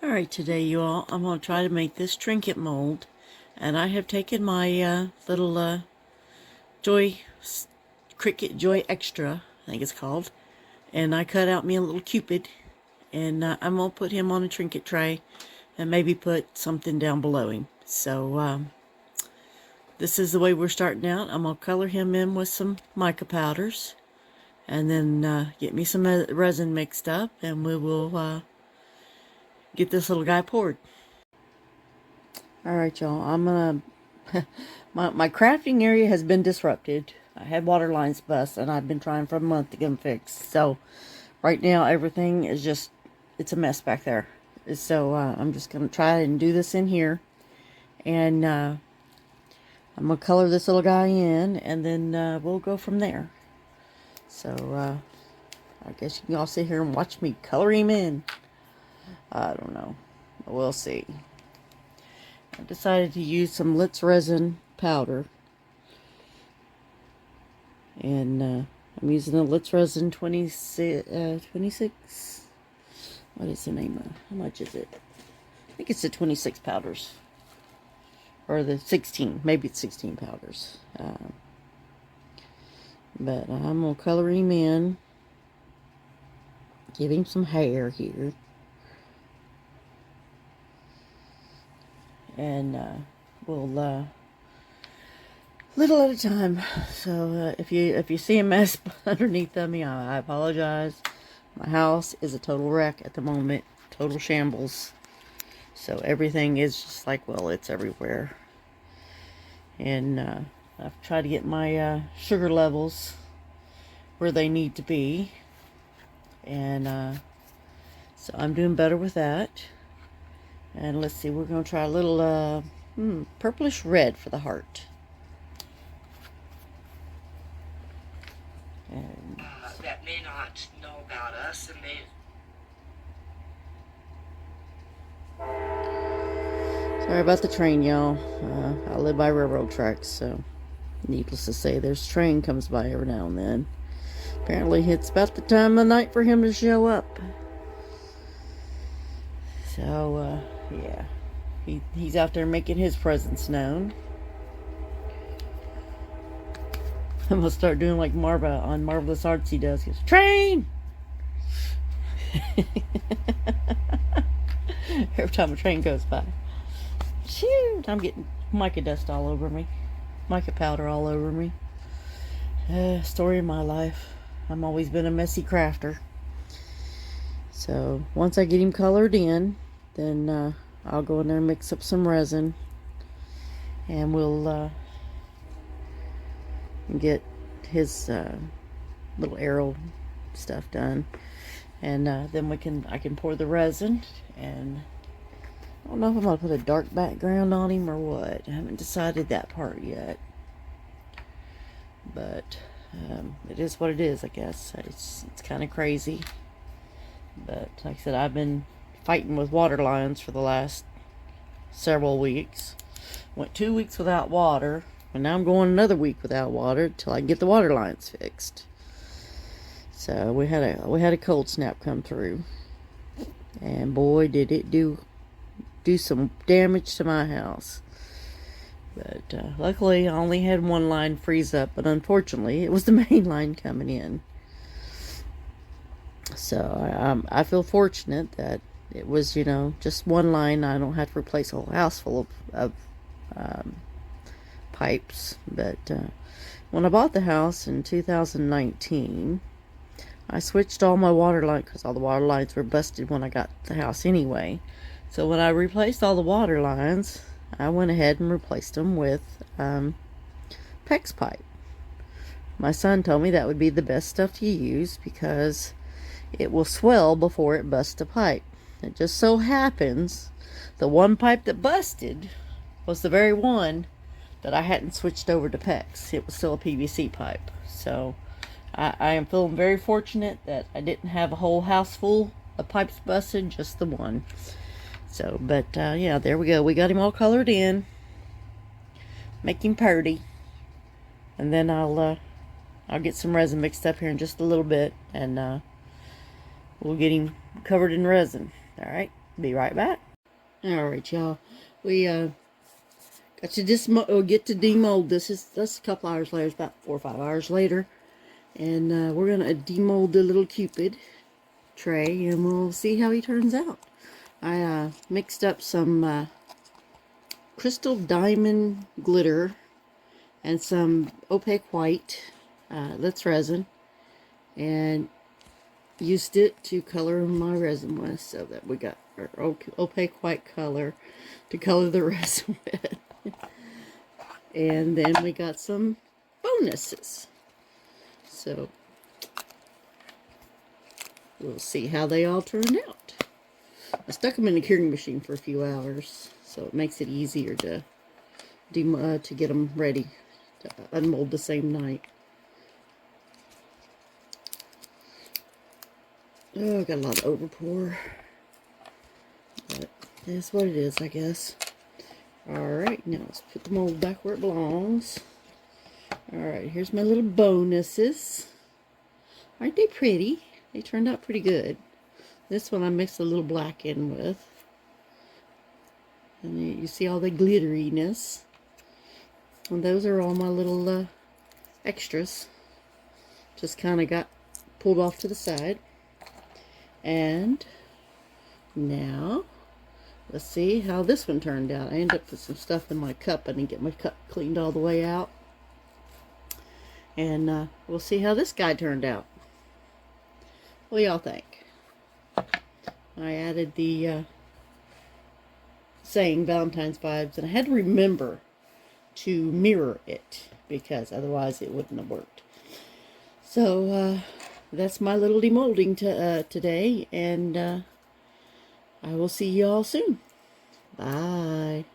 Alright, today you all, I'm going to try to make this trinket mold. And I have taken my little Cricut Joy Xtra, I think it's called. And I cut out me a little Cupid. And I'm going to put him on a trinket tray. And maybe put something down below him. So, this is the way we're starting out. I'm going to color him in with some mica powders. And then get me some resin mixed up. And we will get this little guy poured. Alright, y'all, I'm gonna my crafting area has been disrupted. I had water lines bust and I've been trying for a month to get them fixed. So right now everything is just, it's a mess back there. So I'm just gonna try and do this in here, and I'm gonna color this little guy in, and then we'll go from there. So I guess you can all sit here and watch me color him in. I don't know. We'll see. I decided to use some resin powder. And I'm using the resin 26. What is the name of? How much is it? I think it's the 26 powders. Or the 16. Maybe it's 16 powders. But I'm going to color him in. Give him some hair here. And we'll little at a time. So if you see a mess underneath of me, I apologize. My house is a total wreck at the moment, total shambles. So everything is just like, well, it's everywhere. And I've tried to get my sugar levels where they need to be, and so I'm doing better with that. And let's see, we're going to try a little purplish red for the heart. And that may not know about us, and they... Sorry about the train, y'all. I live by railroad tracks, so needless to say, there's a train comes by every now and then. Apparently, it's about the time of night for him to show up. So, yeah, he's out there making his presence known. I'm gonna start doing like Marva on Marvelous Arts. He does. He goes, train! Every time a train goes by. Shoot! I'm getting mica dust all over me. Mica powder all over me. Story of my life. I've always been a messy crafter. So, once I get him colored in, then I'll go in there and mix up some resin, and we'll get his little arrow stuff done, and then I can pour the resin. And I don't know if I'm gonna put a dark background on him or what. I haven't decided that part yet, but it is what it is, I guess. It's kind of crazy, but like I said, I've been fighting with water lines for the last several weeks. Went 2 weeks without water, and now I'm going another week without water till I get the water lines fixed. So we had a cold snap come through, and boy, did it do some damage to my house. But luckily, I only had one line freeze up, but unfortunately, it was the main line coming in. So I feel fortunate that it was, just one line. I don't have to replace a whole house full of pipes. But when I bought the house in 2019, I switched all my water lines, because all the water lines were busted when I got the house anyway. So when I replaced all the water lines, I went ahead and replaced them with PEX pipe. My son told me that would be the best stuff to use because it will swell before it busts a pipe. It just so happens the one pipe that busted was the very one that I hadn't switched over to PEX. It was still a PVC pipe. So I am feeling very fortunate that I didn't have a whole house full of pipes busted, just the one. So, but yeah, there we go. We got him all colored in. Make him purty. And then I'll get some resin mixed up here in just a little bit, and we'll get him covered in resin. Alright, Be right back. Alright, y'all. We got to get to demold this. That's a couple hours later. It's about 4 or 5 hours later. And we're going to demold the little Cupid tray, and we'll see how he turns out. I mixed up some crystal diamond glitter and some opaque white, that's resin, and used it to color my resin with, so that we got our opaque white color to color the resin with. And then we got some bonuses. So we'll see how they all turn out. I stuck them in the curing machine for a few hours, so it makes it easier to get them ready to unmold the same night. Oh, I got a lot of overpour, but that's what it is, I guess. Alright, now let's put the mold back where it belongs. Alright, here's my little bonuses. Aren't they pretty? They turned out pretty good. This one I mixed a little black in with. And you see all the glitteriness. And those are all my little extras. Just kind of got pulled off to the side. And now, let's see how this one turned out. I ended up with some stuff in my cup. I didn't get my cup cleaned all the way out. And we'll see how this guy turned out. What do y'all think? I added the saying Valentine's vibes, and I had to remember to mirror it, because otherwise it wouldn't have worked. So that's my little demolding today, and I will see y'all soon. Bye.